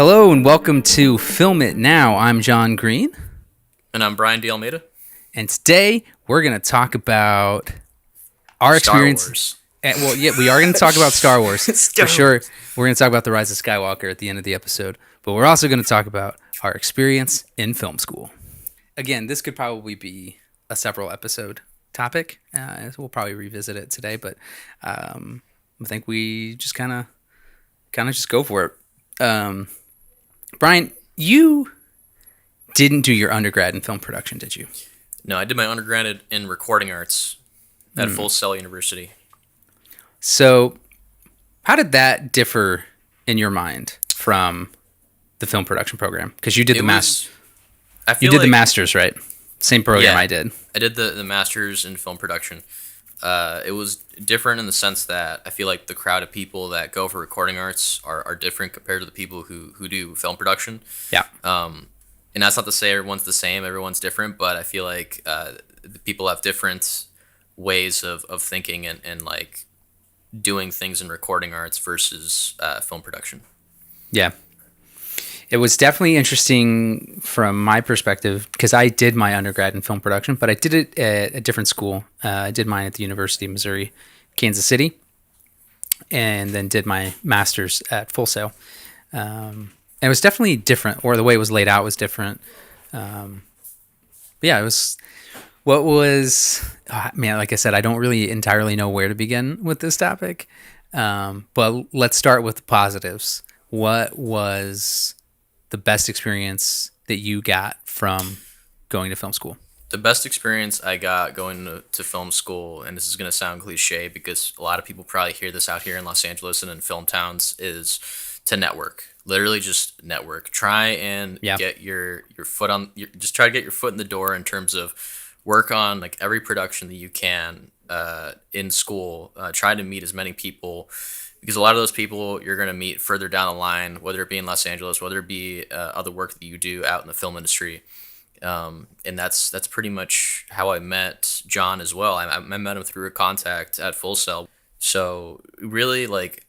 Hello and welcome to Film It Now. I'm John Green. And I'm Brian D. Almeida. And today we're going to talk about our Star experience. Wars. We are going to talk about Star Wars Star for sure. We're going to talk about the Rise of Skywalker at the end of the episode. But we're also going to talk about our experience in film school. Again, this could probably be a several episode topic. We'll probably revisit it today, but I think we just kind of just go for it. Brian, you didn't do your undergrad in film production, did you? No, I did my undergrad in recording arts at Full Sail University. So, how did that differ in your mind from the film production program? Because you did the masters, right? Same program I did. I did the masters in film production. It was different in the sense that I feel like the crowd of people that go for recording arts are different compared to the people who do film production. Yeah. And that's not to say everyone's the same, everyone's different, but I feel like the people have different ways of thinking and like doing things in recording arts versus film production. Yeah. It was definitely interesting from my perspective because I did my undergrad in film production, but I did it at a different school. I did mine at the University of Missouri, Kansas City, and then did my master's at Full Sail. And it was definitely different, or the way it was laid out was different. It was like I said, I don't really entirely know where to begin with this topic. But let's start with the positives. What was the best experience that you got from going to film school? The best experience I got going to film school, and this is going to sound cliche because a lot of people probably hear this out here in Los Angeles and in film towns, is to network. Literally just network. Try and get your foot on. Just try to get your foot in the door in terms of work on like every production that you can in school. Try to meet as many people, because a lot of those people you're going to meet further down the line, whether it be in Los Angeles, whether it be other work that you do out in the film industry. And that's pretty much how I met John as well. I met him through a contact at Full Sail. So really, like,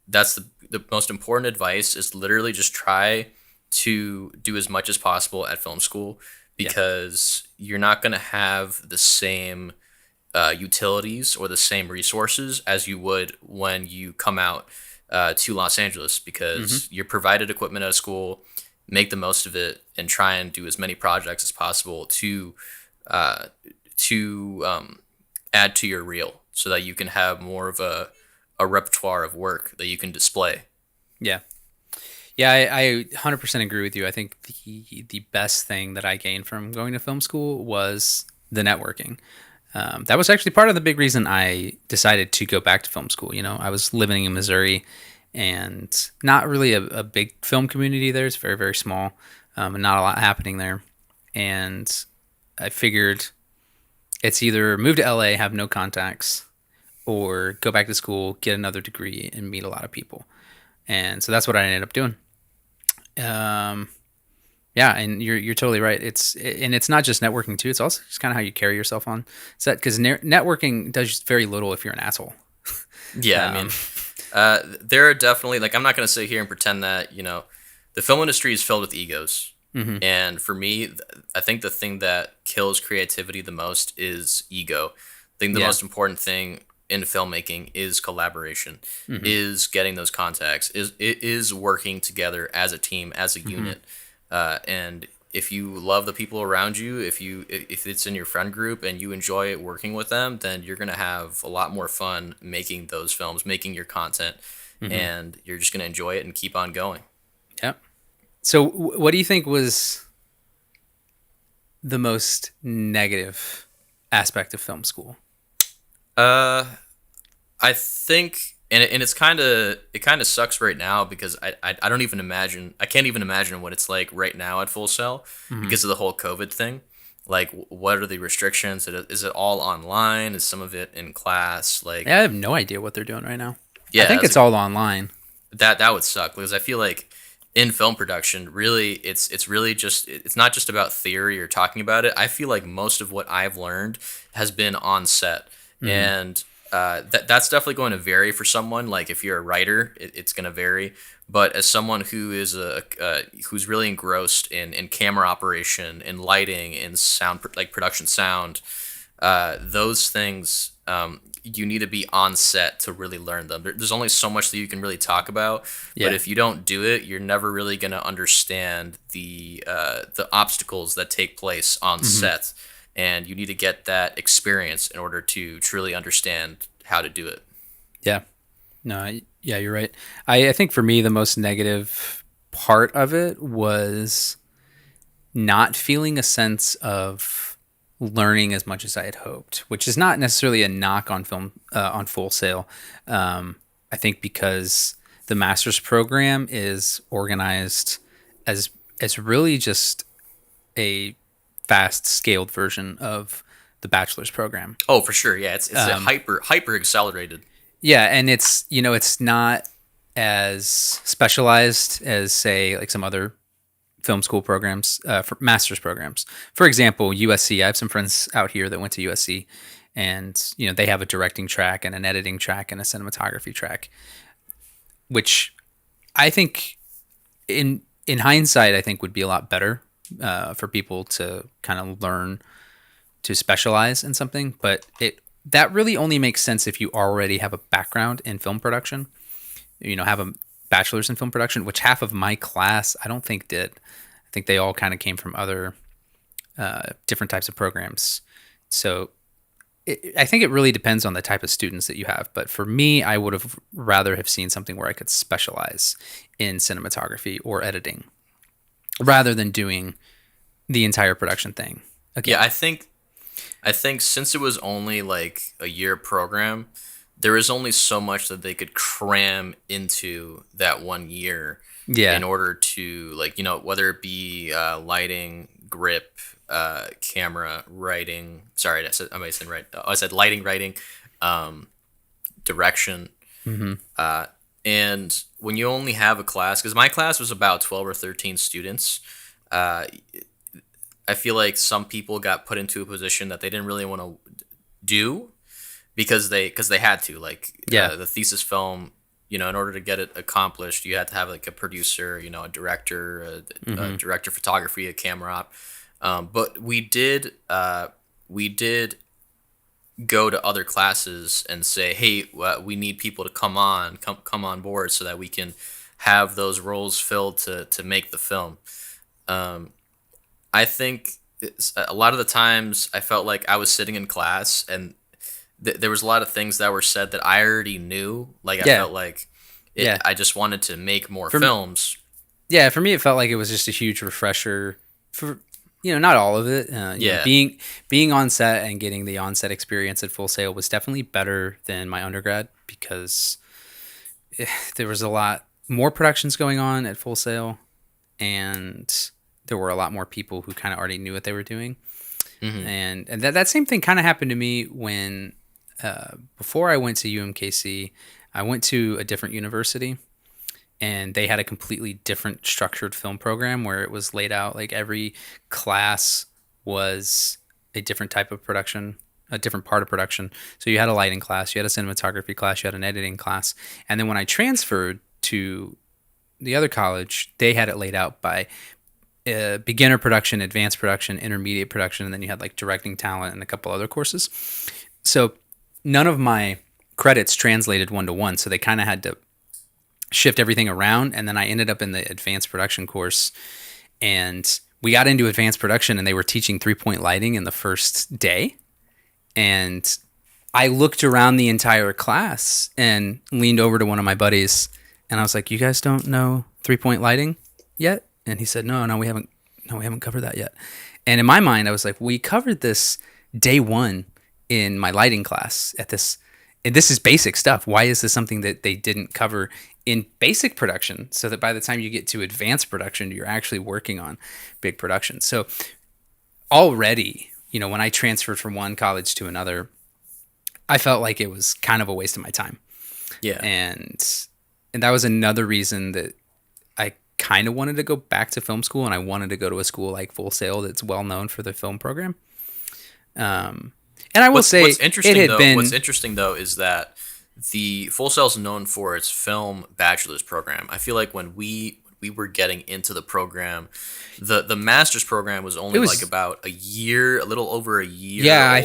that's the most important advice is literally just try to do as much as possible at film school, because you're not going to have the same utilities or the same resources as you would when you come out to Los Angeles, because you're provided equipment at a school. Make the most of it and try and do as many projects as possible to add to your reel, so that you can have more of a repertoire of work that you can display. Yeah. Yeah, I 100% agree with you. I think the best thing that I gained from going to film school was the networking. That was actually part of the big reason I decided to go back to film school. You know, I was living in Missouri, and not really a big film community there. It's very, very small, and not a lot happening there. And I figured it's either move to LA, have no contacts, or go back to school, get another degree, and meet a lot of people. And so that's what I ended up doing. And you're totally right. It's not just networking too. It's also just kind of how you carry yourself on set, because networking does very little if you're an asshole. Yeah, I mean, there are definitely, like, I'm not going to sit here and pretend that, you know, the film industry is filled with egos. Mm-hmm. And for me, I think the thing that kills creativity the most is ego. I think the most important thing in filmmaking is collaboration, is getting those contacts, is working together as a team, as a unit. And if you love the people around you, if it's in your friend group and you enjoy working with them, then you're going to have a lot more fun making those films, making your content, and you're just going to enjoy it and keep on going. Yeah. So what do you think was the most negative aspect of film school? I think, and it kind of sucks right now, because I don't even imagine, I can't even imagine what it's like right now at Full Sail because of the whole COVID thing. Like, what are the restrictions? Is it all online? Is some of it in class? Like, I have no idea what they're doing right now. Yeah, I think it's all online. That would suck, because I feel like in film production, really, it's really just, it's not just about theory or talking about it. I feel like most of what I've learned has been on set, and that's definitely going to vary for someone. Like, if you're a writer, it's going to vary. But as someone who is who's really engrossed in camera operation, in lighting, in sound like production sound, those things you need to be on set to really learn them. There's only so much that you can really talk about, but Yeah. if you don't do it, you're never really going to understand the obstacles that take place on Hmm. set, and you need to get that experience in order to truly understand how to do it. Yeah. No, yeah, you're right. I think for me, the most negative part of it was not feeling a sense of learning as much as I had hoped, which is not necessarily a knock on film on Full Sail. I think because the master's program is organized as really just a fast scaled version of the bachelor's program. Oh, for sure. Yeah, it's a hyper accelerated. Yeah, and it's it's not as specialized as say like some other film school programs, for master's programs. For example, USC. I have some friends out here that went to USC, and they have a directing track and an editing track and a cinematography track, which I think in hindsight, I think would be a lot better for people to kind of learn to specialize in something. But that really only makes sense if you already have a background in film production. Have a bachelor's in film production, which half of my class I don't think did. I think they all kind of came from other different types of programs. So I think it really depends on the type of students that you have. But for me, I would have rather have seen something where I could specialize in cinematography or editing rather than doing the entire production thing Yeah, again. I think since it was only like a year program, there is only so much that they could cram into that 1 year in Yeah. order to whether it be lighting, grip, camera, writing. Sorry, I might have said right. I said lighting, writing, um, direction, Hmm. and when you only have a class, because my class was about 12 or 13 students. Uh, I feel like some people got put into a position that they didn't really want to do because they had to Yeah. the thesis film. In order to get it accomplished, you had to have like a producer, a director, a Hmm. director of photography, a camera op. But we did go to other classes and say, hey, we need people to come on board so that we can have those roles filled to make the film. Um, I think a lot of the times I felt like I was sitting in class and there was a lot of things that were said that I already knew. Like I Yeah. felt like Yeah. I just wanted to make more For films. Yeah, for me, it felt like it was just a huge refresher for not all of it. Yeah, Being on set and getting the on set experience at Full Sail was definitely better than my undergrad because there was a lot more productions going on at Full Sail, and there were a lot more people who kind of already knew what they were doing. hmm And that same thing kind of happened to me when before I went to UMKC, I went to a different university and they had a completely different structured film program where it was laid out like every class was a different type of production, a different part of production. So you had a lighting class, you had a cinematography class, you had an editing class. And then when I transferred to the other college, they had it laid out by beginner production, advanced production, intermediate production, and then you had like directing talent and a couple other courses. So none of my credits translated one to one. So they kind of had to shift everything around. And then I ended up in the advanced production course, and we got into advanced production and they were teaching 3-point lighting in the first day. And I looked around the entire class and leaned over to one of my buddies and I was like, "You guys don't know 3-point lighting yet?" And he said, "No, we haven't covered that yet." And in my mind, I was like, "We covered this day one in my lighting class at this, and this is basic stuff. Why is this something that they didn't cover in basic production so that by the time you get to advanced production, you're actually working on big production?" So already, when I transferred from one college to another, I felt like it was kind of a waste of my time. yeah. And that was another reason that I kind of wanted to go back to film school, and I wanted to go to a school like Full Sail that's well known for the film program. Um, and I will say it had What's been interesting though is that the Full Sail is known for its film bachelor's program. I feel like when we were getting into the program, the master's program was It only like was, about a year, a little over a year yeah, old.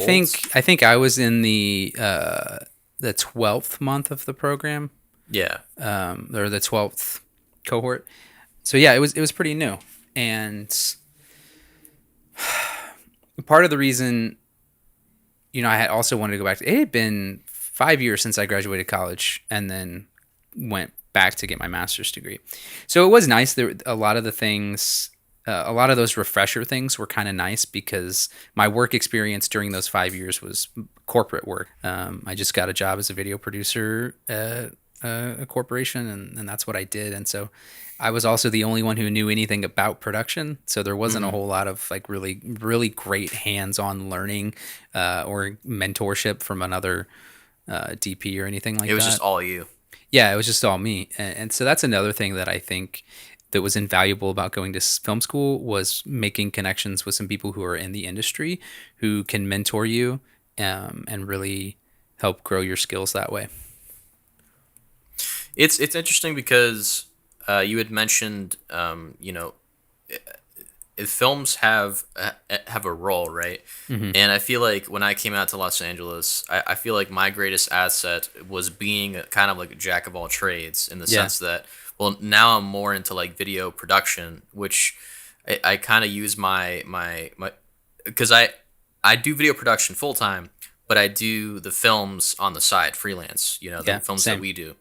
I think I was in the 12th month of the program, Yeah. or the 12th cohort. So yeah, it was pretty new. And part of the reason, I had also wanted to go back to it had been 5 years since I graduated college and then went back to get my master's degree. So it was nice. There a lot of the things, a lot of those refresher things were kind of nice because my work experience during those 5 years was corporate work. I just got a job as a video producer at a corporation, and that's what I did. And so I was also the only one who knew anything about production. So there wasn't a Hmm. whole lot of like really, really great hands-on learning or mentorship from another DP or anything It like was just that. all you. Yeah, it was just all me. And so that's another thing that I think that was invaluable about going to film school was making connections with some people who are in the industry who can mentor you and really help grow your skills that way. It's interesting because you had mentioned if films have a role, right? Hmm. And I feel like when I came out to Los Angeles, I feel like my greatest asset was being kind of like a jack of all trades in the Yeah. sense that, well, now I'm more into like video production, which I kind of use my because I do video production full time, but I do the films on the side, freelance. You know, the Yeah. films that Same. we do,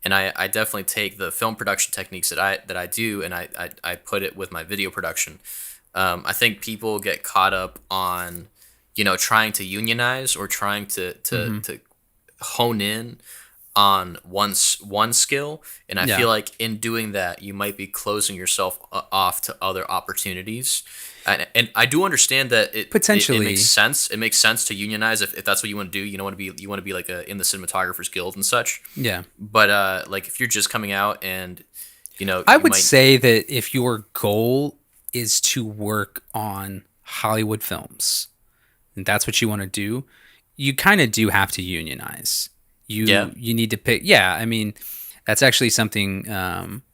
and I definitely take the film production techniques that I do, and I put it with my video production. I think people get caught up on, trying to unionize or trying Hmm. to hone in on one skill, and I Yeah. feel like in doing that, you might be closing yourself off to other opportunities. And I do understand that it makes Potentially. sense. It makes sense to unionize if that's what you want to do. You want to be like in the cinematographers guild and such. Yeah. But like if you're just coming out and I you would might. say that if your goal is to work on Hollywood films, and that's what you want to do, you kind of do have to unionize. Yeah. You need to pick. Yeah, I mean, that's actually something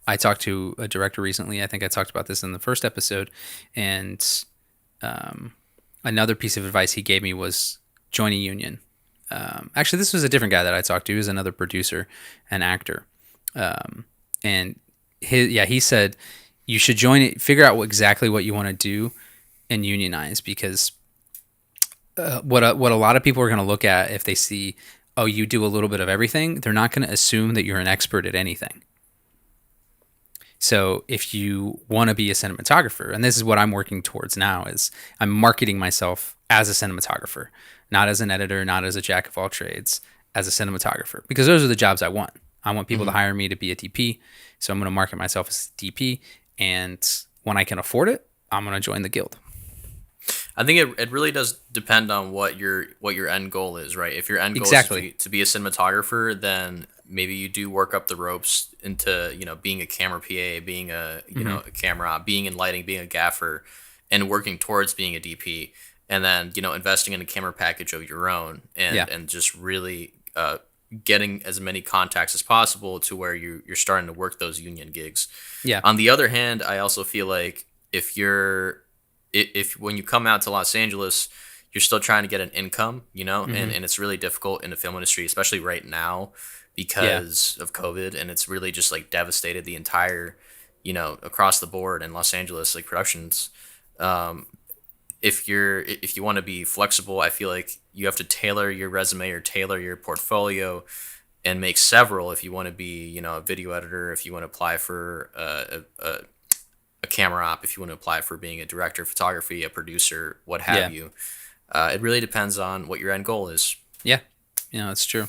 I talked to a director recently. I think I talked about this in the first episode, and another piece of advice he gave me was join a union. Actually, this was a different guy that I talked to. He was another producer and actor, and he said you should join it. Figure out exactly what you want to do and unionize because what a lot of people are going to look at if they see, oh, you do a little bit of everything, they're not going to assume that you're an expert at anything. So if you want to be a cinematographer, and this is what I'm working towards now, is I'm marketing myself as a cinematographer, not as an editor, not as a jack of all trades, as a cinematographer, because those are the jobs I want. I want people to Hmm. hire me to be a DP, so I'm going to market myself as a DP, and when I can afford it, I'm going to join the guild. I think it really does depend on what your end goal is, right? If your end goal is Exactly. to be a cinematographer, then maybe you do work up the ropes into being a camera PA, being a Hmm. a camera op, being in lighting, being a gaffer, and working towards being a DP, and then investing in a camera package of your own, Yeah. and just really getting as many contacts as possible to where you're starting to work those union gigs. Yeah. On the other hand, I also feel like if when you come out to Los Angeles, you're still trying to get an income, Hmm. and it's really difficult in the film industry, especially right now Yeah. because of COVID, and it's really just like devastated the entire, across the board in Los Angeles, like productions. Um, if you want to be flexible, I feel like you have to tailor your resume or tailor your portfolio and make several if you want to be, a video editor, if you want to apply for a camera op, if you want to apply for being a director of photography, a producer, what have Yeah. you. It really depends on what your end goal is. Yeah. That's true.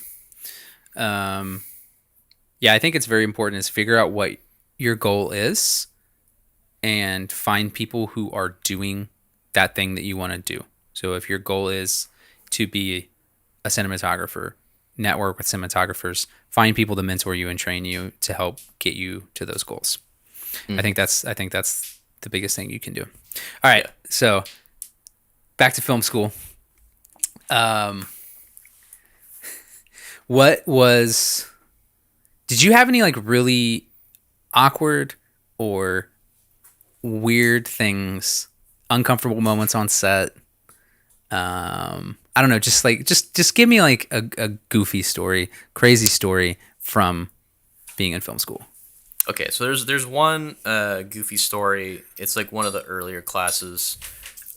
Um, yeah, I think it's very important is figure out what your goal is and find people who are doing that thing that you want to do. So if your goal is to be a cinematographer, network with cinematographers, find people to mentor you and train you to help get you to those goals. Hmm. I think that's the biggest thing you can do. All right, Yeah. so back to film school. Um, What was? Did you have any like really awkward or weird things, uncomfortable moments on set? I don't know, just like just give me like a goofy story, crazy story from being in film school. Okay, so there's one goofy story. It's like one of the earlier classes.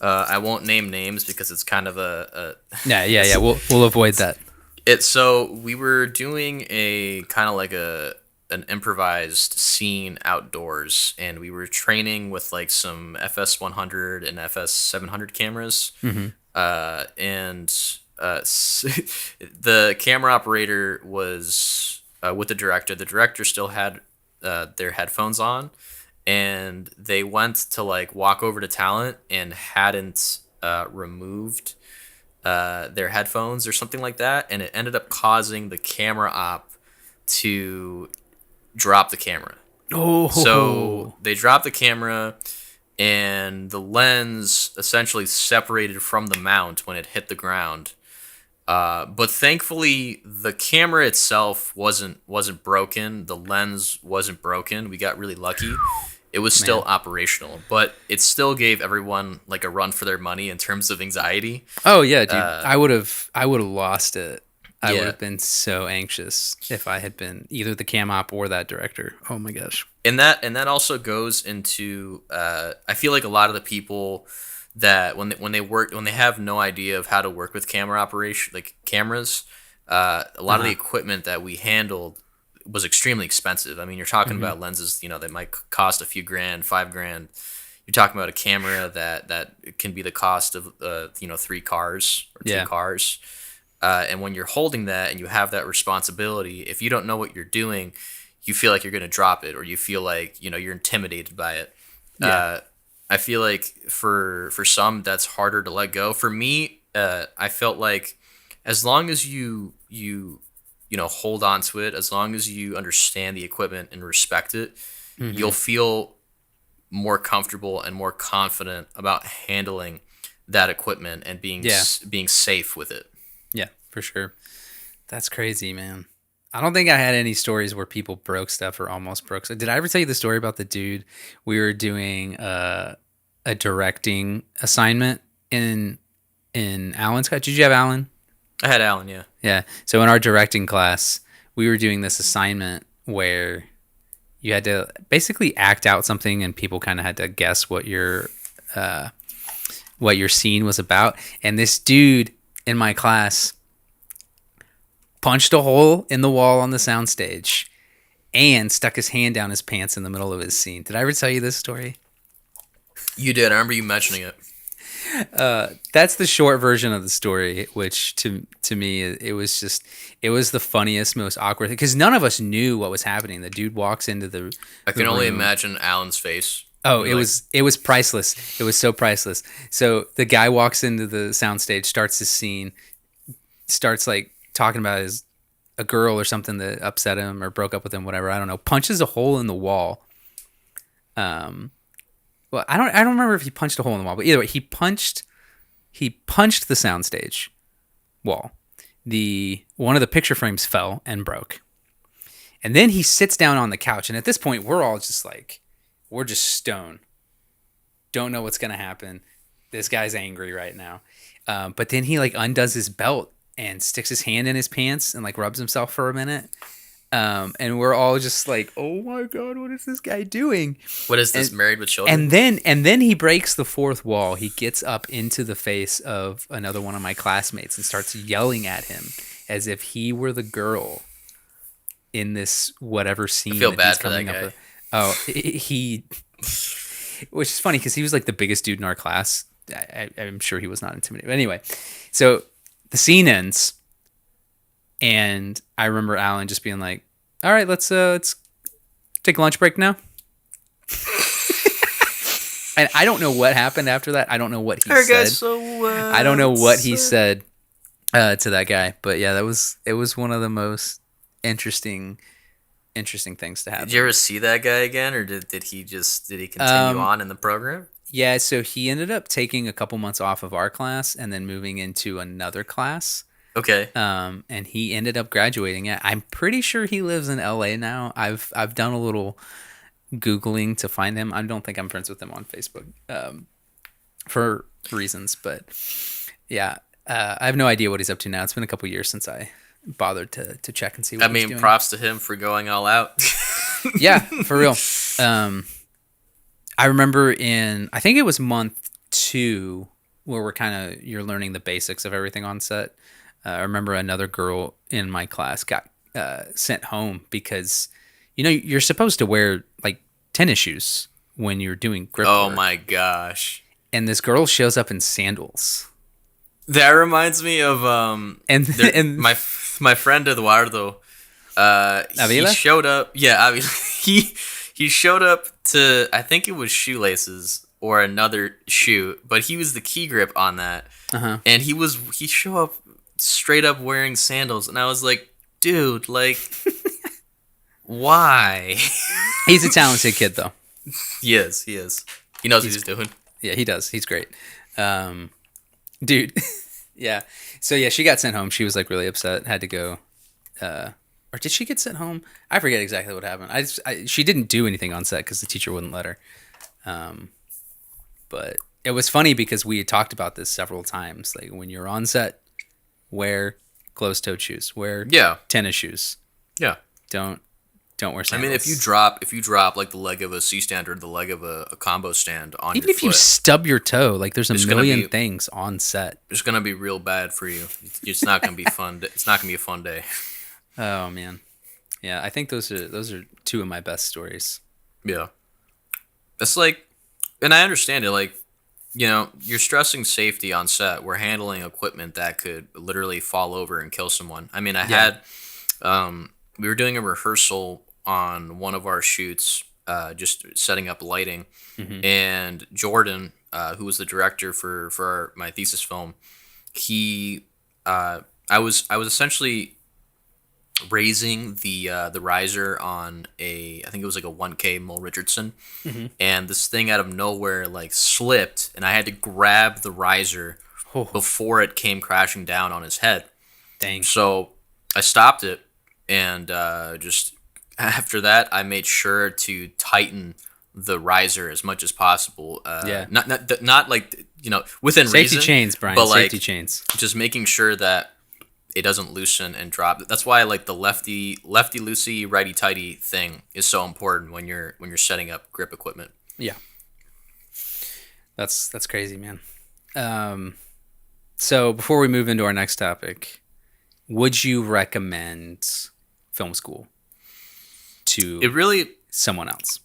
I won't name names because it's kind of a Yeah, yeah, yeah. it's, We'll avoid it's that. it's so we were doing a kind of like a an improvised scene outdoors, and we were training with like some FS 100 and FS 700 cameras, Hmm. and the camera operator was with the director. The director still had their headphones on, and they went to like walk over to talent and hadn't removed their headphones or something like that, and it ended up causing the camera op to drop the camera. So Oh, they dropped the camera, and the lens essentially separated from the mount when it hit the ground. But thankfully, the camera itself wasn't broken. The lens wasn't broken. We got really lucky. It was still man. operational, but it still gave everyone like a run for their money in terms of anxiety. Oh yeah, dude. Uh, I would have lost it. I would yeah, have been so anxious if I had been either the cam op or that director. Oh my gosh. and that also goes into I feel like a lot of the people that when they have no idea of how to work with camera operation like cameras, a lot of the Uh-huh. equipment that we handled was extremely expensive. I mean, you're talking Hmm. about lenses, that might cost a few grand, 5 grand. You're talking about a camera that can be the cost of 3 cars or two Yeah. cars. And when you're holding that and you have that responsibility, if you don't know what you're doing, you feel like you're going to drop it, or you feel like you're intimidated by it. Yeah. Uh, I feel like for some that's harder to let go. For me, I felt like as long as you hold on to it, as long as you understand the equipment and respect it, Hmm. you'll feel more comfortable and more confident about handling that equipment and Yeah. being safe with it. Yeah. For sure. That's crazy, man. I don't think I had any stories where people broke stuff or almost broke stuff. Did I ever tell you the story about the dude we were doing a directing assignment in Alan's class? Did you have Alan? I had Alan, yeah. Yeah. So in our directing class, we were doing this assignment where you had to basically act out something, and people kind of had to guess what your scene was about. And this dude in my class punched a hole in the wall on the soundstage and stuck his hand down his pants in the middle of his scene. Did I ever tell you this story? You did. I remember you mentioning it. That's the short version of the story, which to me it was the funniest, most awkward thing because none of us knew what was happening. The dude walks into I the can only room. imagine Alan's face. Oh, You're like, it was priceless. It was so priceless. So the guy walks into the soundstage, starts his scene, starts like talking about his a girl or something that upset him or broke up with him, whatever. I don't know. Punches a hole in the wall. Um, well, I don't remember if he punched a hole in the wall, but either way, he punched the soundstage wall. The one of the picture frames fell and broke. And then he sits down on the couch, and at this point, we're all just like, we're just stone. Don't know what's gonna happen. This guy's angry right now. But then he like undoes his belt and sticks his hand in his pants and like rubs himself for a minute. And we're all just like, oh my god, what is this guy doing? what is this? And Married with children? and then he breaks the fourth wall. He gets up into the face of another one of my classmates and starts yelling at him as if he were the girl in this whatever I scene feel that he's bad for that coming up guy. with. Oh, he which is funny because he was like the biggest dude in our class. I'm sure he was not intimidated. But anyway, so the scene ends, and I remember Alan just being like, "All right, let's take a lunch break now." And I don't know what happened after that. I don't know what he Alright, said. guys. So I don't know what he uh, said to that guy. But yeah, it was one of the most interesting things to did you happen. ever see that guy again, or did he continue Um, on in the program? yeah, so he ended up taking a couple months off of our class and then moving into another class. Okay. And he ended up graduating it. I'm pretty sure he lives in LA now. I've done a little Googling to find him. I don't think I'm friends with him on Facebook for reasons, but yeah, I have no idea what he's up to now. It's been a couple years since I bothered to check and see I what he's mean, doing. props to him for going all out. Yeah, for real. I remember I think it was month 2 where you're learning the basics of everything on set. I remember another girl in my class got sent home because, you're supposed to wear like tennis shoes when you're doing grip Oh work. my gosh. And this girl shows up in sandals. That reminds me of And and my friend Eduardo. He Avila? showed up. Yeah, I mean, he showed up to, I think it was shoelaces or another shoe, but he was the key grip on that, Uh-huh. and he showed up straight up wearing sandals, and I was like, dude, like, why? He's a talented kid though. He is. He is. He knows what he's doing. Yeah, he does. He's great. Dude. Yeah. So yeah, she got sent home. She was like really upset, had to go or did she get sent home? I forget exactly what happened. She didn't do anything on set because the teacher wouldn't let her. But it was funny because we had talked about this several times. Like when you're on set, wear closed-toed shoes. Wear Yeah. tennis shoes. Yeah. Don't wear I sandals. mean, if you drop like the leg of a C stand or the leg of a combo stand on even your if you foot, stub your toe, like there's a It's gonna million be- things on set. it's gonna be real bad for you. It's not gonna be fun. It's not gonna be a fun day. Oh man. Yeah, I think those are two of my best stories. Yeah. It's like, and I understand it. Like, you're stressing safety on set. We're handling equipment that could literally fall over and kill someone. I mean, we were doing a rehearsal on one of our shoots, just setting up lighting, and Jordan, who was the director for my thesis film, he, I was essentially raising the riser on I think it was like a 1K Mole Richardson, and this thing out of nowhere like slipped, and I had to grab the riser Oh, before it came crashing down on his head. dang. So I stopped it, and just after that, I made sure to tighten the riser as much as possible. Yeah. Not like within Safety reason, chains, Brian. but like Safety chains. just making sure that it doesn't loosen and drop. That's why like the lefty loosey, righty tighty thing is so important when you're setting up grip equipment. Yeah. That's crazy, man. So before we move into our next topic, would you recommend film school to It really, someone else?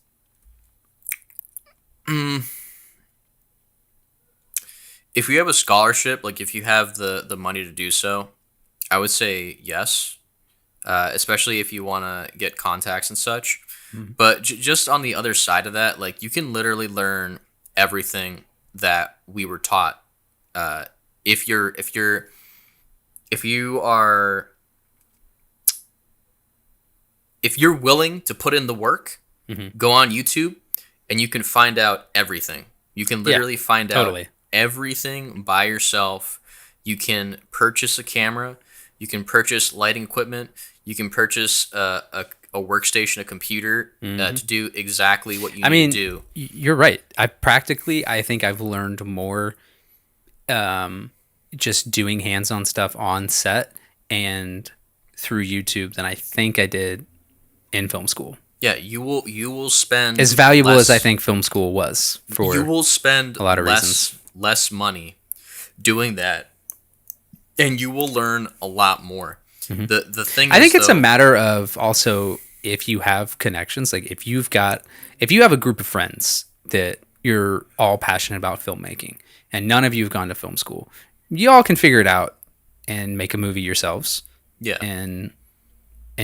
if you have a scholarship, like if you have the money to do so, I would say yes, especially if you want to get contacts and such. But just on the other side of that, like you can literally learn everything that we were taught. If you are if you're willing to put in the work, go on YouTube, and you can find out everything. You can literally find totally. out everything by yourself. You can purchase a camera. You can purchase lighting equipment. You can purchase a workstation, a computer to do exactly what you need to do. You're right. I think I've learned more just doing hands-on stuff on set and through YouTube than I think I did in film school. Yeah, you will spend As valuable less, as I think film school was for you will spend a lot of reasons. less money doing that, and you will learn a lot more. The thing I is, think it's a though, matter of also if you have connections, like if you have a group of friends that you're all passionate about filmmaking and none of you have gone to film school, you all can figure it out and make a movie yourselves yeah. and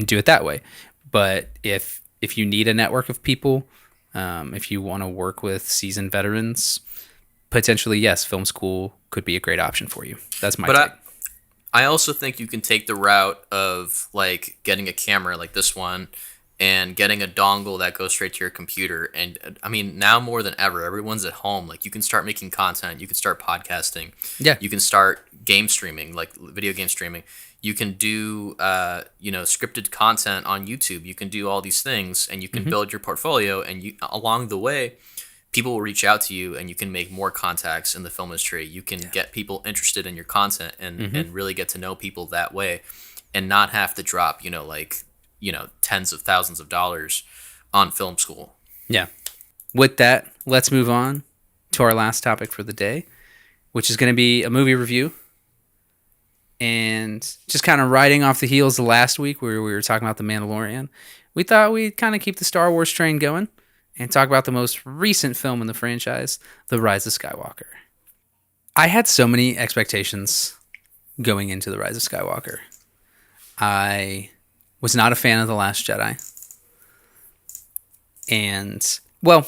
do it that way. But if you need a network of people, if you want to work with seasoned veterans, potentially yes, film school could be a great option for you. That's my take. I also think you can take the route of like getting a camera like this one and getting a dongle that goes straight to your computer. And I mean, now more than ever, everyone's at home. Like, you can start making content, you can start podcasting, Yeah. you can start game streaming, like video game streaming. You can do, scripted content on YouTube. You can do all these things, and you can build your portfolio. And you, along the way, people will reach out to you, and you can make more contacts in the film industry. You can get people interested in your content, and really get to know people that way, and not have to drop, tens of thousands of dollars on film school. Yeah. With that, let's move on to our last topic for the day, which is going to be a movie review. And just kind of riding off the heels of last week where we were talking about The Mandalorian, we thought we'd kind of keep the Star Wars train going and talk about the most recent film in the franchise, The Rise of Skywalker. I had so many expectations going into The Rise of Skywalker. I was not a fan of The Last Jedi. And, well,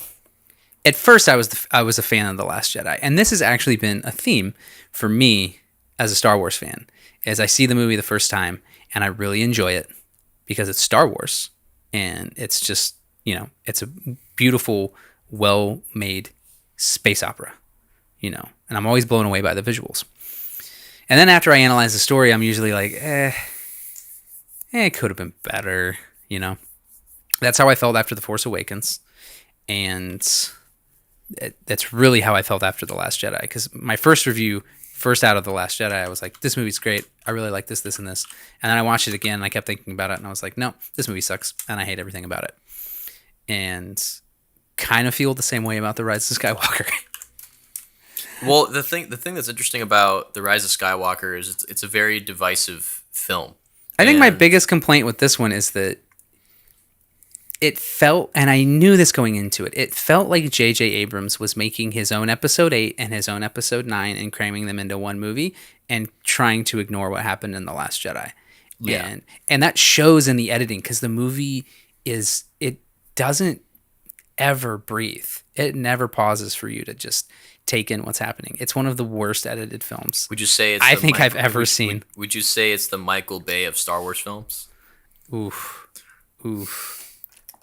at first I was a fan of The Last Jedi. And this has actually been a theme for me as a Star Wars fan. As I see the movie the first time, and I really enjoy it because it's Star Wars, and it's just, it's a beautiful, well-made space opera, and I'm always blown away by the visuals. And then after I analyze the story, I'm usually like, it could have been better, That's how I felt after The Force Awakens, and that's really how I felt after The Last Jedi, because my first out of The Last Jedi, I was like, this movie's great. I really like this, and this. And then I watched it again, and I kept thinking about it, and I was like, no, this movie sucks, and I hate everything about it. And kind of feel the same way about The Rise of Skywalker. Well, the thing that's interesting about The Rise of Skywalker is it's a very divisive film. I think my biggest complaint with this one is that it felt, and I knew this going into it, it felt like J.J. Abrams was making his own Episode 8 and his own Episode 9 and cramming them into one movie and trying to ignore what happened in The Last Jedi. Yeah. And that shows in the editing, because the movie it doesn't ever breathe. It never pauses for you to just take in what's happening. It's one of the worst edited films Would you say I've ever seen. Would you say it's the Michael Bay of Star Wars films? Oof.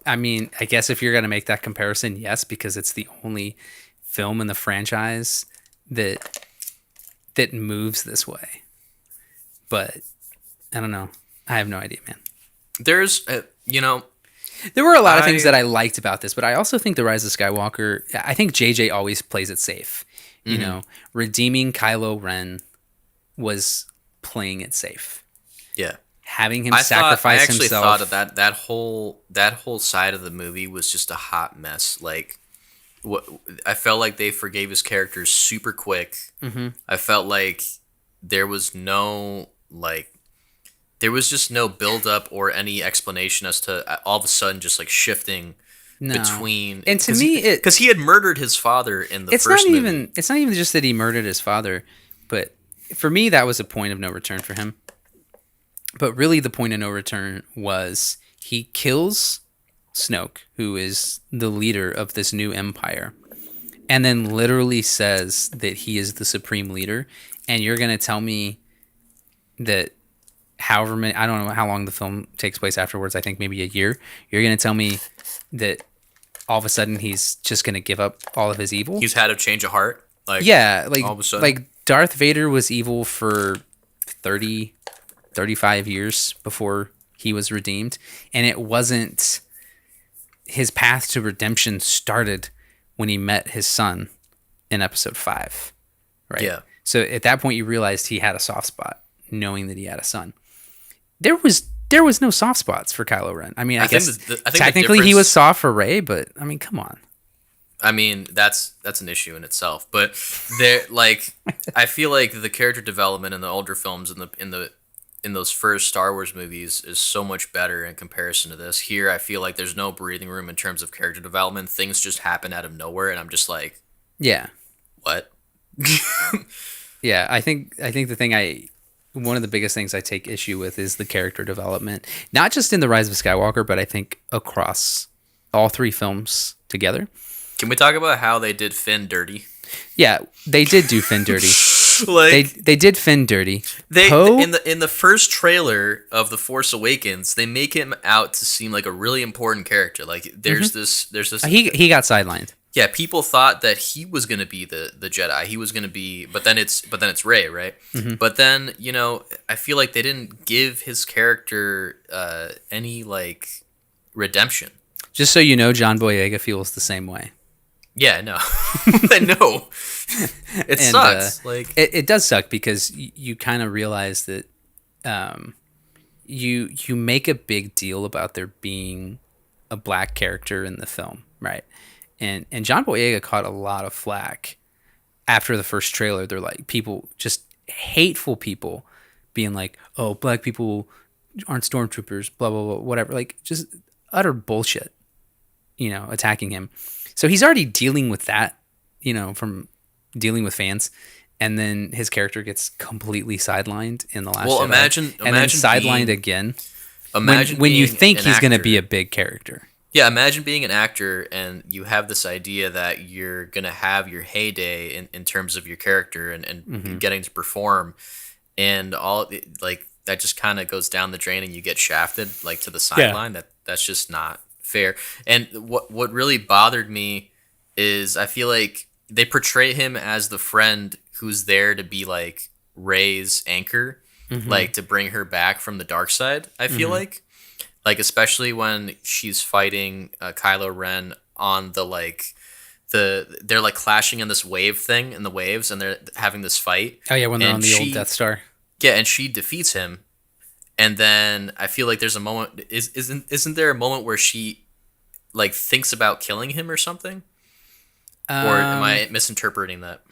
I mean, I guess if you're going to make that comparison, yes, because it's the only film in the franchise that moves this way. But I don't know. I have no idea, man. There's, there were a lot of things that I liked about this, but I also think The Rise of Skywalker, I think JJ always plays it safe. Redeeming Kylo Ren was playing it safe. Yeah. Having him sacrifice himself. I actually thought that whole side of the movie was just a hot mess. Like, I felt like they forgave his characters super quick. Mm-hmm. I felt like there was just no build up or any explanation as to all of a sudden just like shifting between. And to me, because he had murdered his father in the first movie. It's not even just that he murdered his father, but for me that was a point of no return for him. But really, the point of no return was he kills Snoke, who is the leader of this new empire, and then literally says that he is the supreme leader. And you're going to tell me that however many, I don't know how long the film takes place afterwards, I think maybe a year, you're going to tell me that all of a sudden he's just going to give up all of his evil? He's had a change of heart? Like all of a sudden? Like Darth Vader was evil for 35 years before he was redeemed, and it wasn't, his path to redemption started when he met his son in Episode 5, right? Yeah. So at that point you realized he had a soft spot, knowing that he had a son. There was no soft spots for Kylo Ren. I mean, I guess technically he was soft for Rey, but I mean, come on. I mean, that's an issue in itself, but there, like, I feel like the character development in the older films in those first Star Wars movies is so much better in comparison to this. Here, I feel like there's no breathing room in terms of character development. Things just happen out of nowhere, and I'm just like, yeah, what? Yeah, I think one of the biggest things I take issue with is the character development, not just in The Rise of Skywalker, but I think across all three films together. Can we talk about how they did Finn dirty? Yeah, they did do Finn dirty. Like They did Finn dirty. they Poe, in the first trailer of The Force Awakens, they make him out to seem like a really important character. Like there's this he got sidelined. yeah, people thought that he was going to be the Jedi. He was going to be but then it's Rey, right? But then, I feel like they didn't give his character any like redemption. Just so you know, John Boyega feels the same way. Yeah, no. I know. It And sucks. Like it does suck because you kind of realize that um, you make a big deal about there being a black character in the film, right? And John Boyega caught a lot of flack after the first trailer. They're like people, just hateful people, being like, "Oh, black people aren't stormtroopers," blah blah blah, whatever. Like just utter bullshit, attacking him. So he's already dealing with that, from dealing with fans, and then his character gets completely sidelined in the Last well, Jedi, and then imagine sidelined being again imagine when you being think an he's going to be actor. a big character. Yeah, imagine being an actor and you have this idea that you're gonna have your heyday in terms of your character and getting to perform, and like that just kind of goes down the drain and you get shafted like to the Yeah. sideline. That's just not fair. And what really bothered me is I feel like they portray him as the friend who's there to be like Rey's anchor, like to bring her back from the dark side. I feel like especially when she's fighting Kylo Ren on they're like clashing in this wave thing in the waves and they're having this fight. Oh yeah, when they're And on the old Death Star. yeah, and she defeats him. And then I feel like there's a moment isn't there a moment where she like thinks about killing him or something? Or am I misinterpreting that?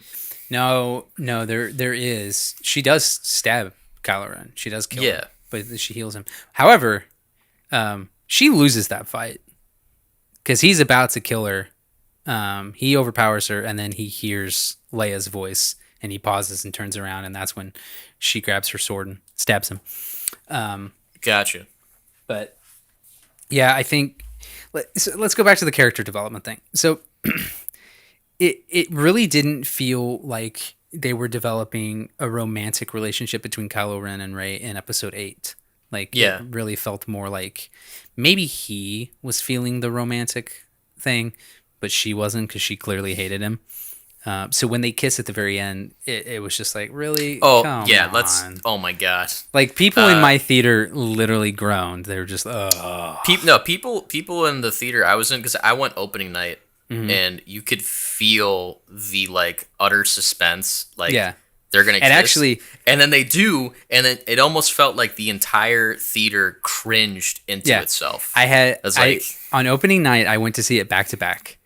No, no, there is. She does stab Kylo Ren. She does kill him, Yeah. but she heals him. However, she loses that fight because he's about to kill her. He overpowers her, and then he hears Leia's voice, and he pauses and turns around, and that's when she grabs her sword and stabs him. Gotcha. But yeah, I think let's go back to the character development thing. So it really didn't feel like they were developing a romantic relationship between Kylo Ren and Rey in Episode 8. Like Yeah. it really felt more like maybe he was feeling the romantic thing, but she wasn't because she clearly hated him. So when they kiss at the very end, it was just like, really? Oh, Come yeah, on. oh my god. Like people in my theater literally groaned. They were just, oh. People in the theater I was in cuz I went opening night and you could feel the like utter suspense like Yeah. they're going to kiss. And actually, And then they do, and then it almost felt like the entire theater cringed into yeah, itself. I like, on opening night, I went to see it back to back.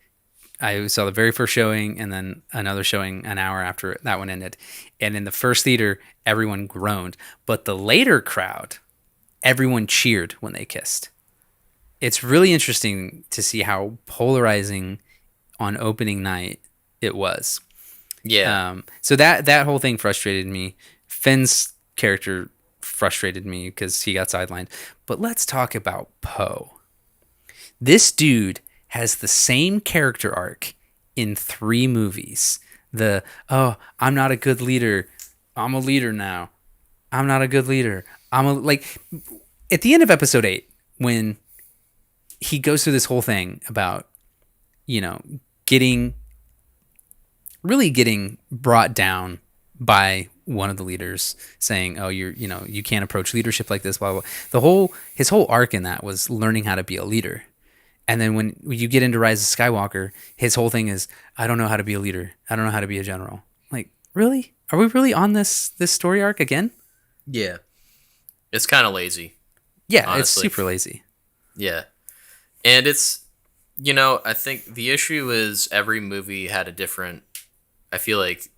I saw the very first showing and then another showing an hour after that one ended. And in the first theater, everyone groaned, but the later crowd, everyone cheered when they kissed. It's really interesting to see how polarizing on opening night it was. yeah, So that whole thing frustrated me. Finn's character frustrated me because he got sidelined. But let's talk about Poe. This dude has the same character arc in 3 movies. I'm not a good leader. I'm a leader now. I'm not a good leader. Like at the end of episode 8 when he goes through this whole thing about getting brought down by one of the leaders saying, "Oh, you can't approach leadership like this." Blah blah. His whole arc in that was learning how to be a leader. And then when you get into Rise of Skywalker, his whole thing is, "I don't know how to be a leader. I don't know how to be a general." Like, really? Are we really on this story arc again? yeah. It's kind of lazy. Yeah, Honestly. it's super lazy. Yeah, and it's I think the issue is every movie had a different. I feel like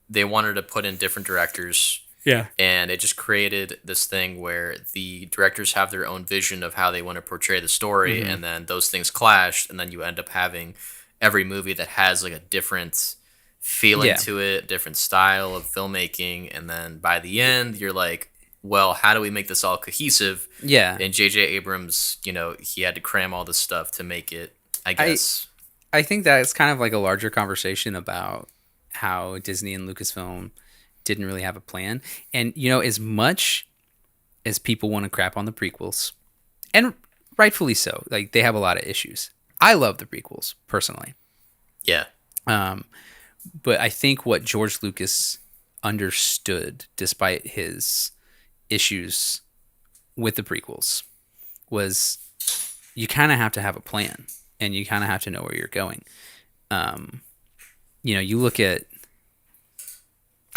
they wanted to put in different directors. Yeah. And it just created this thing where the directors have their own vision of how they want to portray the story, and then those things clash, and then you end up having every movie that has like a different feeling Yeah. to it, different style of filmmaking, and then by the end, you're like, well, how do we make this all cohesive? Yeah. And J.J. Abrams, he had to cram all this stuff to make it, I guess. I think that it's kind of like a larger conversation about how Disney and Lucasfilm didn't really have a plan. And as much as people want to crap on the prequels, and rightfully so, like they have a lot of issues. I love the prequels personally, Yeah. but I think what George Lucas understood, despite his issues with the prequels, was you kind of have to have a plan and you kind of have to know where you're going. You look at.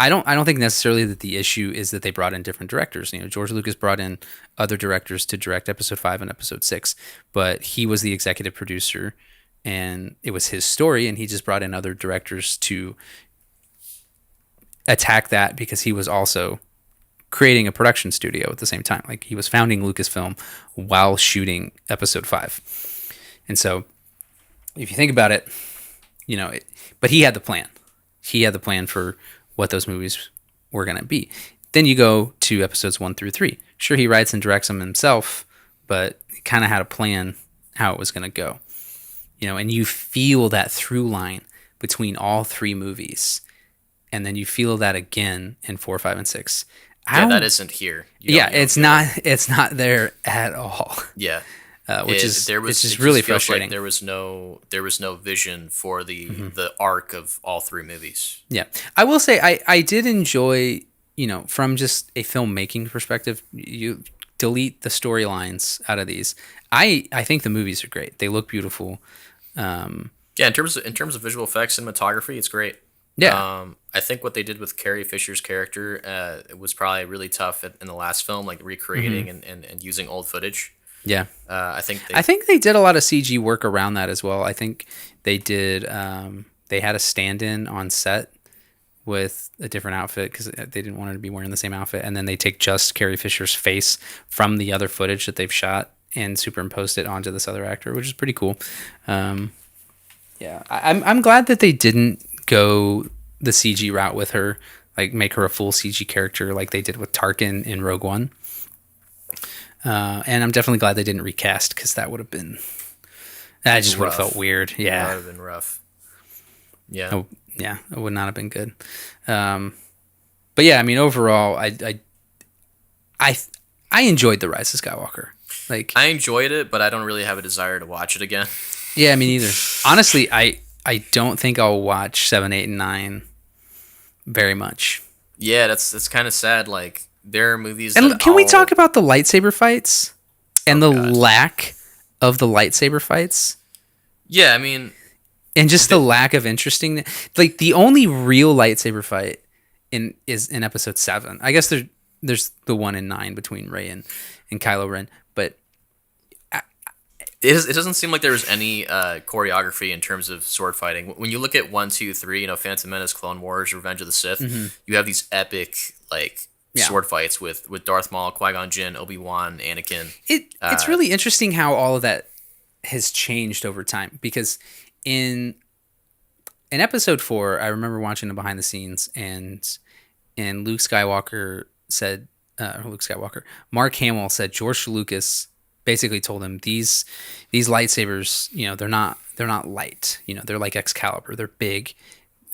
I don't think necessarily that the issue is that they brought in different directors. George Lucas brought in other directors to direct Episode 5 and Episode 6, but he was the executive producer, and it was his story, and he just brought in other directors to attack that because he was also creating a production studio at the same time. Like he was founding Lucasfilm while shooting Episode 5, and so if you think about it, but he had the plan. He had the plan for what those movies were going to be. Then you go to episodes 1 through 3. Sure, he writes and directs them himself, but he kind of had a plan how it was going to go. And you feel that through line between all three movies. And then you feel that again in 4, 5, and 6. Yeah, that isn't here. It's not there at all. Yeah. Which is it's just it really just feels frustrating. like there was no vision for the arc of all three movies. Yeah, I will say I did enjoy, from just a filmmaking perspective. You delete the storylines out of these. I think the movies are great. They look beautiful. Yeah, in terms of visual effects, cinematography, it's great. Yeah. I think what they did with Carrie Fisher's character it was probably really tough in the last film, like recreating and using old footage. Yeah. I think they did a lot of CG work around that as well. I think they did. They had a stand-in on set with a different outfit because they didn't want her to be wearing the same outfit, and then they take just Carrie Fisher's face from the other footage that they've shot and superimposed it onto this other actor, which is pretty cool. Yeah, I'm glad that they didn't go the CG route with her, like make her a full CG character like they did with Tarkin in Rogue One. And I'm definitely glad they didn't recast because that would have been. That just would have felt weird. Yeah, that would have been rough. Yeah, yeah, it would not have been good. But yeah, I mean, overall, I enjoyed the Rise of Skywalker. Like I enjoyed it, but I don't really have a desire to watch it again. Yeah, me neither. Honestly, I don't think I'll watch 7, 8, and 9 very much. Yeah, that's kind of sad. Like there are movies. And can we talk about the lightsaber fights and lack of the lightsaber fights? Yeah, I mean, and just the lack of interesting. Like the only real lightsaber fight is in episode 7. I guess there's the one in 9 between Rey and Kylo Ren, but it doesn't seem like there was any choreography in terms of sword fighting. When you look at 1, 2, 3, Phantom Menace, Clone Wars, Revenge of the Sith, you have these epic sword fights with Darth Maul, Qui-Gon Jinn, Obi-Wan, Anakin. It's really interesting how all of that has changed over time because in episode 4, I remember watching the behind the scenes and Luke Skywalker said, Mark Hamill said George Lucas basically told him these lightsabers, they're not light, they're like Excalibur, they're big,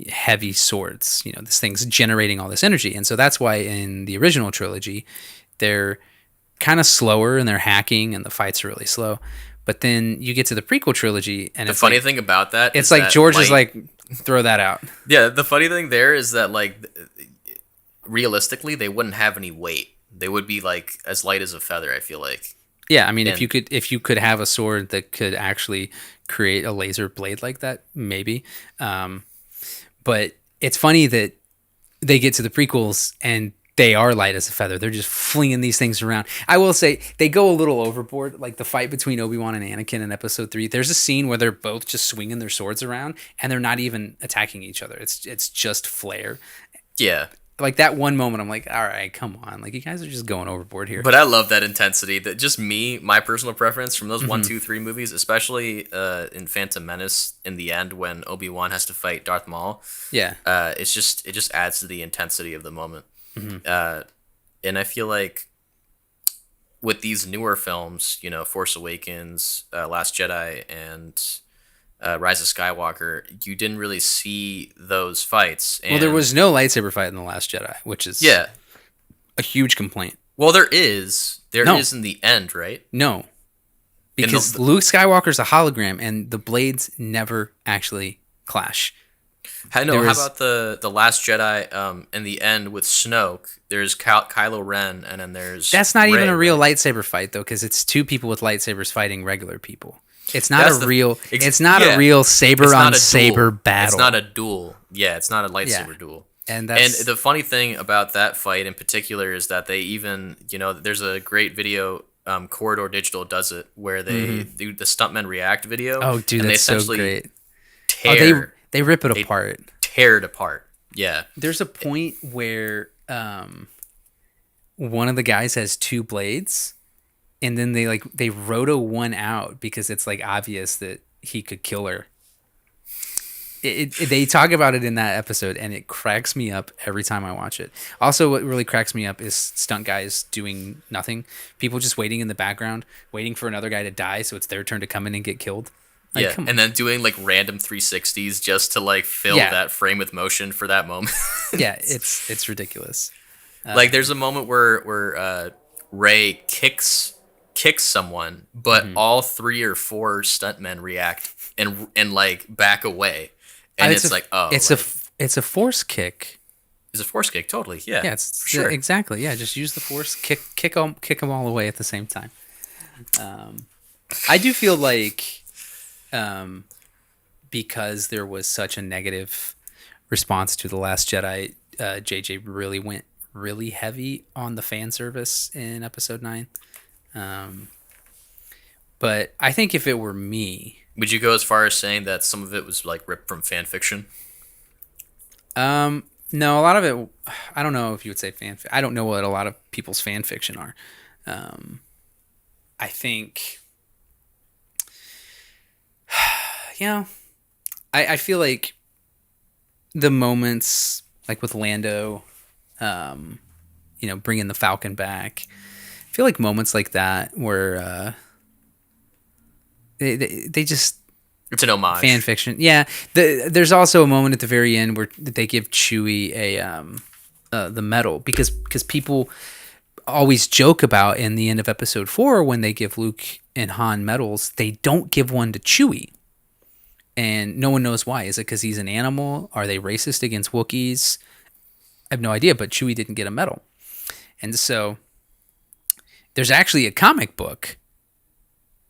heavy swords, this thing's generating all this energy. And so that's why in the original trilogy, they're kind of slower and they're hacking and the fights are really slow. But then you get to the prequel trilogy and the funny thing about that it's like George is like, throw that out. Yeah, the funny thing there is that realistically they wouldn't have any weight. They would be like as light as a feather, I feel like. Yeah, I mean, if you could have a sword that could actually create a laser blade like that, maybe. But it's funny that they get to the prequels and they are light as a feather. They're just flinging these things around. I will say they go a little overboard, like the fight between Obi-Wan and Anakin in Episode 3. There's a scene where they're both just swinging their swords around and they're not even attacking each other. It's just flair. Yeah. Like that one moment, I'm like, all right, come on. Like you guys are just going overboard here. But I love that intensity. That just my personal preference from those 1, 2, 3 movies, especially in Phantom Menace. In the end, when Obi-Wan has to fight Darth Maul, yeah, it just adds to the intensity of the moment. And I feel like with these newer films, Force Awakens, Last Jedi, and Rise of Skywalker, you didn't really see those fights. Well, there And was no lightsaber fight in The Last Jedi, which is yeah, a huge complaint. well, there is. There No, is in the end, right? no, In because Luke Skywalker's a hologram, and the blades never actually clash. no, There how is about the Last Jedi? In the end with Snoke, there's Kylo Ren, and then there's That's not even Rey, a real right? lightsaber fight though, because it's two people with lightsabers fighting regular people. It's not a That's the real. It's not a yeah. real saber It's on not a saber duel. It's not battle. a duel. Yeah, it's not a Yeah, lightsaber duel. and And that's the funny thing about that fight in particular is that they even, there's a great video. Corridor Digital does it where they mhm. do the stuntmen react video, Oh, dude, and they that's so essentially great. Oh, tear they rip it they apart. tear it apart. Yeah, There's a point where one of the guys has two blades, and then they roto one out because it's like obvious that he could kill her. They talk about it in that episode, and it cracks me up every time I watch it. Also, what really cracks me up is stunt guys doing nothing. People just waiting in the background, waiting for another guy to die, so it's their turn to come in and get killed. Like, yeah, come and on. then doing like random 360s just to like fill Yeah, that frame with motion for that moment. yeah, it's ridiculous. Like there's a moment where Ray kicks someone, but Mhm. all three or four stuntmen react and like back away, and It's a it's like, oh, it's a like it's a force kick. it's a force kick, totally, yeah, Yeah, for sure. exactly. Yeah, just use the force, kick them all away at the same time. I do feel like um, because there was such a negative response to The Last Jedi, JJ really went really heavy on the fan service in Episode 9. Um, but I think if it were me, Would you go as far as saying that some of it was like ripped from fan fiction? no, a lot of it, I don't know if you would say I don't know what a lot of people's fan fiction are. Um, I think, you know, I feel like the moments like with Lando, um, bringing the Falcon back. I feel like moments like that where they just It's an fan homage. fiction. Yeah, there's also a moment at the very end where they give Chewie the medal because people always joke about in the end of Episode 4 when they give Luke and Han medals, they don't give one to Chewie. And no one knows why. Is it because he's an animal? Are they racist against Wookiees? I have no idea, but Chewie didn't get a medal. And so there's actually a comic book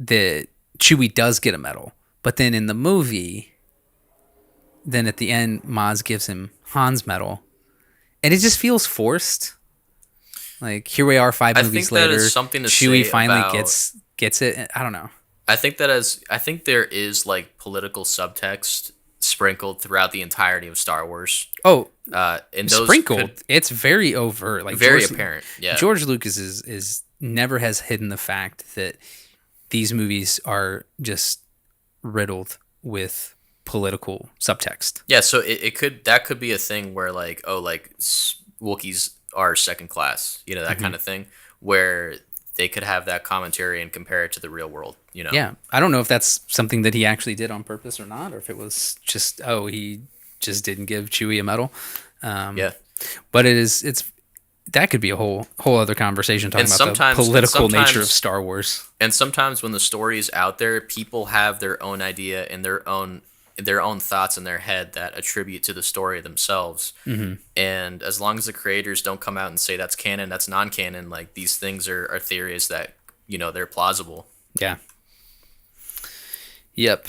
that Chewie does get a medal. But then in the movie, then at the end, Maz gives him Han's medal. And it just feels forced. Like here we are 5 I movies think that later. is something to Chewie say finally about. gets it. I don't know. I think there is like political subtext sprinkled throughout the entirety of Star Wars. Oh, And those sprinkled. could It's very overt. Like very apparent. Yeah. George Lucas is never has hidden the fact that these movies are just riddled with political subtext. Yeah, so that could be a thing where like, oh, like Wookiees are second class, that Hmm. kind of thing, where they could have that commentary and compare it to the real world. Yeah, I don't know if that's something that he actually did on purpose or not, or if it was just he just didn't give Chewie a medal. Um, Yeah. but it's that could be a whole other conversation talking And about the sometimes and political nature of sometimes Star Wars. and sometimes when the story is out there, people have their own idea and their own thoughts in their head that attribute to the story themselves. Hmm. And as long as the creators don't come out and say that's canon, that's non-canon, like these things are theories that they're plausible. Yeah. Yep.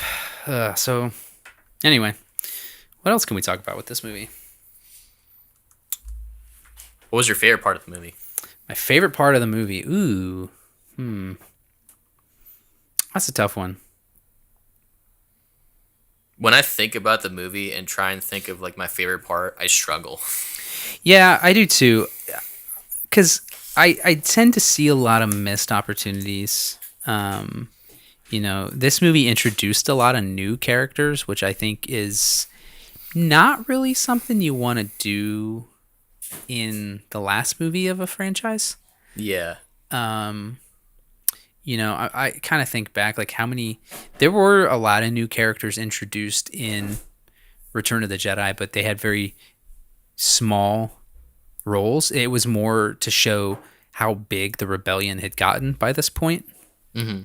So anyway, what else can we talk about with this movie? What was your favorite part of the movie? My favorite part of the movie. Ooh. That's a tough one. When I think about the movie and try and think of like my favorite part, I struggle. Yeah, I do too. Because I tend to see a lot of missed opportunities. This movie introduced a lot of new characters, which I think is not really something you want to do in the last movie of a franchise. Yeah. I kind of think back like there were a lot of new characters introduced in Return of the Jedi, but they had very small roles. It was more to show how big the rebellion had gotten by this point. Hmm.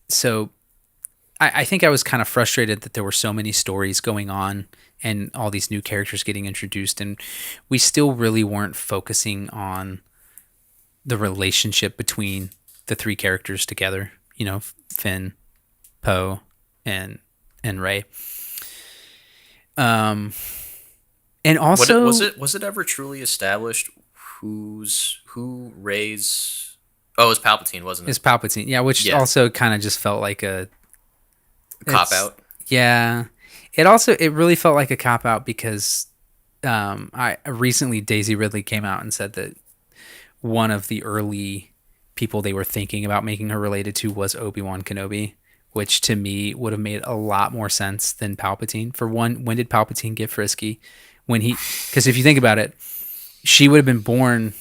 So I think I was kind of frustrated that there were so many stories going on and all these new characters getting introduced, and we still really weren't focusing on the relationship between the three characters together. Finn, Poe, and Rey. And also, Was it ever truly established who Rey's? Oh, it was Palpatine, wasn't it? is Palpatine. Yeah, which Yeah, also kind of just felt like cop it's out. yeah. It really felt like a cop out because I recently Daisy Ridley came out and said that one of the early people they were thinking about making her related to was Obi-Wan Kenobi, which to me would have made a lot more sense than Palpatine. For one, when did Palpatine get frisky? Because if you think about it, she would have been born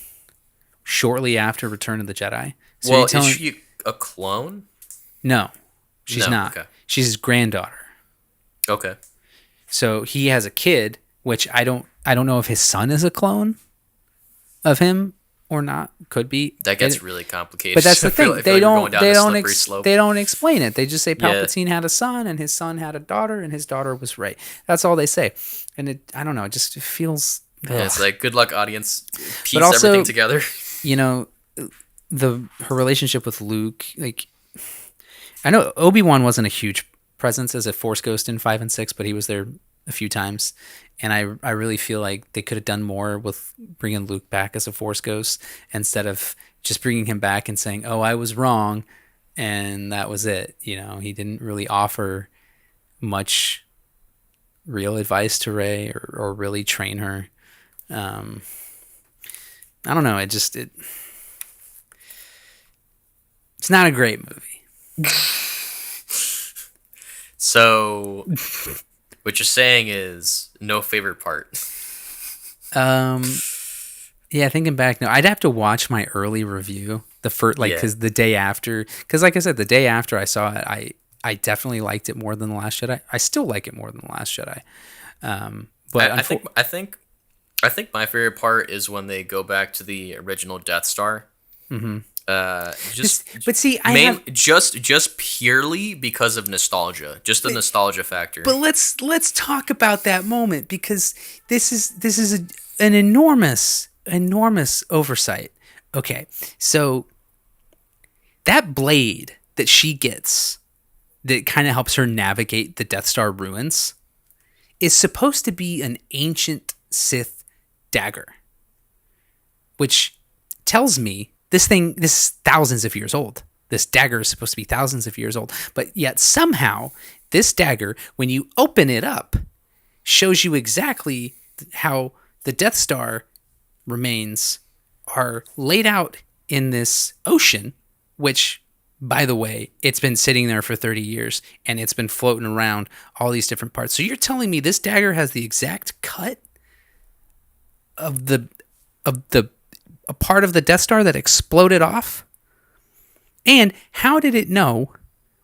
shortly after Return of the Jedi. So Well, you're is telling she a clone? no, she's No. not. Okay. She's his granddaughter. Okay. So he has a kid, which I don't know if his son is a clone of him or not. Could be. That gets really complicated. But that's the thing. I feel like we're going down a slippery slope. They don't explain it. They just say Yeah. Palpatine had a son and his son had a daughter and his daughter was Rey. That's all they say. And I don't know. It just feels. Yeah, it's like good luck, audience. Piece But also, everything together. you know, her relationship with Luke. Like, I know Obi-Wan wasn't a huge presence as a Force ghost in 5 and 6, but he was there a few times. And I really feel like they could have done more with bringing Luke back as a Force ghost instead of just bringing him back and saying, "Oh, I was wrong," and that was it. He didn't really offer much real advice to Rey or really train her. Um, I don't know. It's not a great movie. So, what you're saying is no favorite part. Um, yeah, thinking back now, I'd have to watch my early review. The first, like, Yeah. because the day after, because like I said, the day after I saw it, I definitely liked it more than The Last Jedi. I still like it more than The Last Jedi. But I think I think my favorite part is when they go back to the original Death Star. Just but see, I have, just purely because of nostalgia, just the nostalgia factor. but let's talk about that moment because this is an enormous oversight. Okay, so that blade that she gets that kind of helps her navigate the Death Star ruins is supposed to be an ancient Sith dagger, which tells me this is thousands of years old. This dagger is supposed to be thousands of years old, but yet somehow this dagger, when you open it up, shows you exactly how the Death Star remains are laid out in this ocean, which, by the way, it's been sitting there for 30 years and it's been floating around all these different parts. So you're telling me this dagger has the exact cut of the a part of the Death Star that exploded off? And how did it know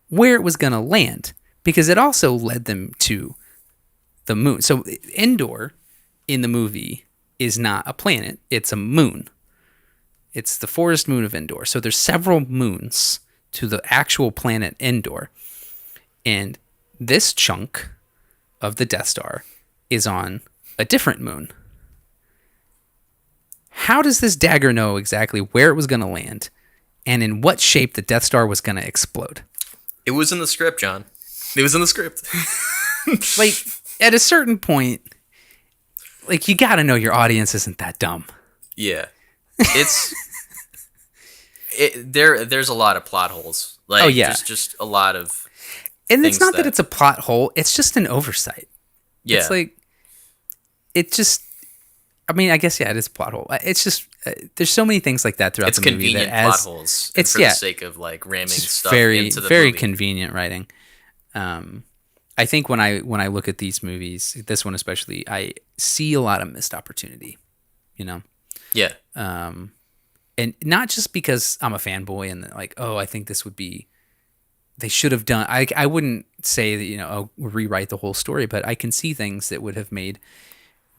where it was going to land? Because it also led them to the moon. So Endor in the movie is not a planet, it's a moon. It's the forest moon of Endor. So there's several moons to the actual planet Endor. And this chunk of the Death Star is on a different moon. How does this dagger know exactly where it was going to land and in what shape the Death Star was going to explode? It was in the script, John. It was in the script. Like, at a certain point, like, you got to know your audience isn't that dumb. Yeah, it's there's a lot of plot holes. Like, Oh, yeah. just a lot of And it's things not that it's a plot hole, it's just an oversight. yeah. It's like, it just, I mean, I guess, yeah, it is a plot hole. It's just, there's so many things like that throughout It's the movie convenient that plot holes. And it's, for yeah, the sake of like ramming it's stuff very, into the very movie. convenient writing. I think when I look at these movies, this one especially, I see a lot of missed opportunity, you know? Yeah, And not just because I'm a fanboy and like, oh, I think this would be, they should have done. I wouldn't say that, oh, rewrite the whole story, but I can see things that would have made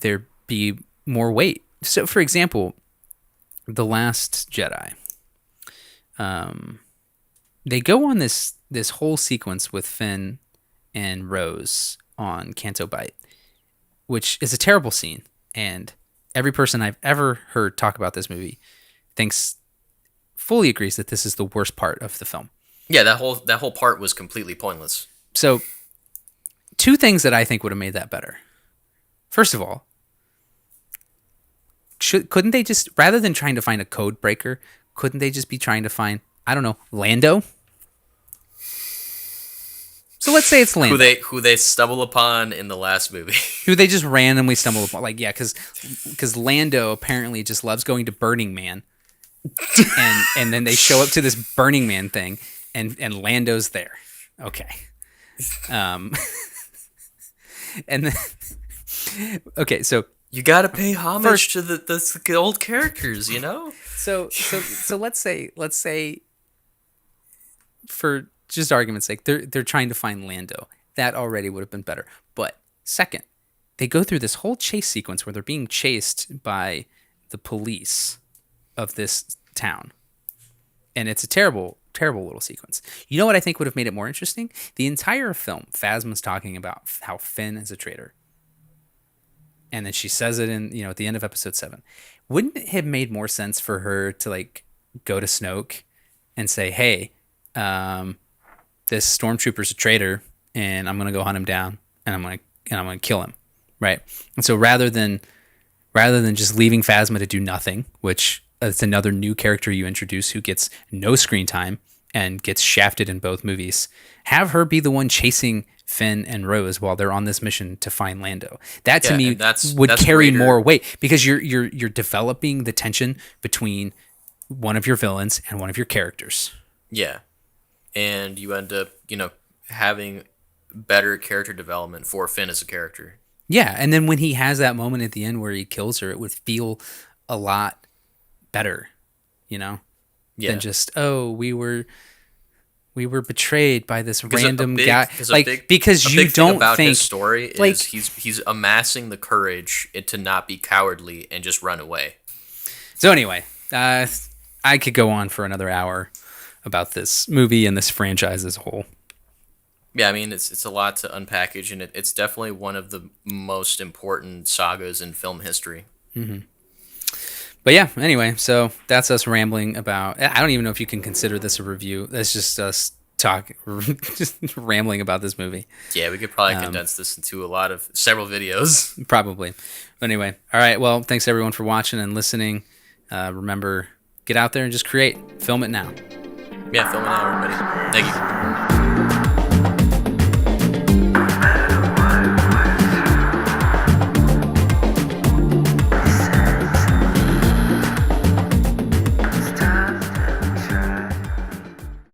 there be more weight. So, for example, The Last Jedi. They go on this whole sequence with Finn and Rose on Canto Bight, which is a terrible scene. And every person I've ever heard talk about this movie thinks fully agrees that this is the worst part of the film. Yeah, that whole part was completely pointless. So, two things that I think would have made that better. First of all, couldn't they just, rather than trying to find a code breaker, couldn't they just be trying to find, I don't know, Lando? So let's say it's Lando. Who they stumble upon in the last movie. Who they just randomly stumble upon. Like, yeah, because Lando apparently just loves going to Burning Man. and then they show up to this Burning Man thing, and Lando's there. Okay. And then, okay, so You gotta pay homage to the old characters, you know? So let's say for just argument's sake, they're trying to find Lando. That already would have been better. But second, they go through this whole chase sequence where they're being chased by the police of this town. And it's a terrible, terrible little sequence. You know what I think would have made it more interesting? The entire film, Phasma's talking about how Finn is a traitor. And then she says it in, at the end of episode 7. Wouldn't it have made more sense for her to like go to Snoke and say, hey, this stormtrooper's a traitor and I'm going to go hunt him down and I'm going to kill him. Right. And so rather than just leaving Phasma to do nothing, which it's another new character you introduce who gets no screen time and gets shafted in both movies, have her be the one chasing Finn and Rose while they're on this mission to find Lando. That to me would carry more weight because you're developing the tension between one of your villains and one of your characters. Yeah. And you end up, having better character development for Finn as a character. Yeah, and then when he has that moment at the end where he kills her, it would feel a lot better, than just, oh, we were betrayed by this random guy. Because you don't about think his story is he's amassing the courage to not be cowardly and just run away. So anyway, I could go on for another hour about this movie and this franchise as a whole. Yeah, I mean it's a lot to unpackage, and it's definitely one of the most important sagas in film history. Mm-hmm. But yeah, anyway, so that's us rambling about. I don't even know if you can consider this a review. That's just us just rambling about this movie. Yeah, we could probably condense this into several videos. Probably. But anyway, all right. Well, thanks everyone for watching and listening. Remember, get out there and just create. Film it now. Yeah, film it now, everybody. Thank you.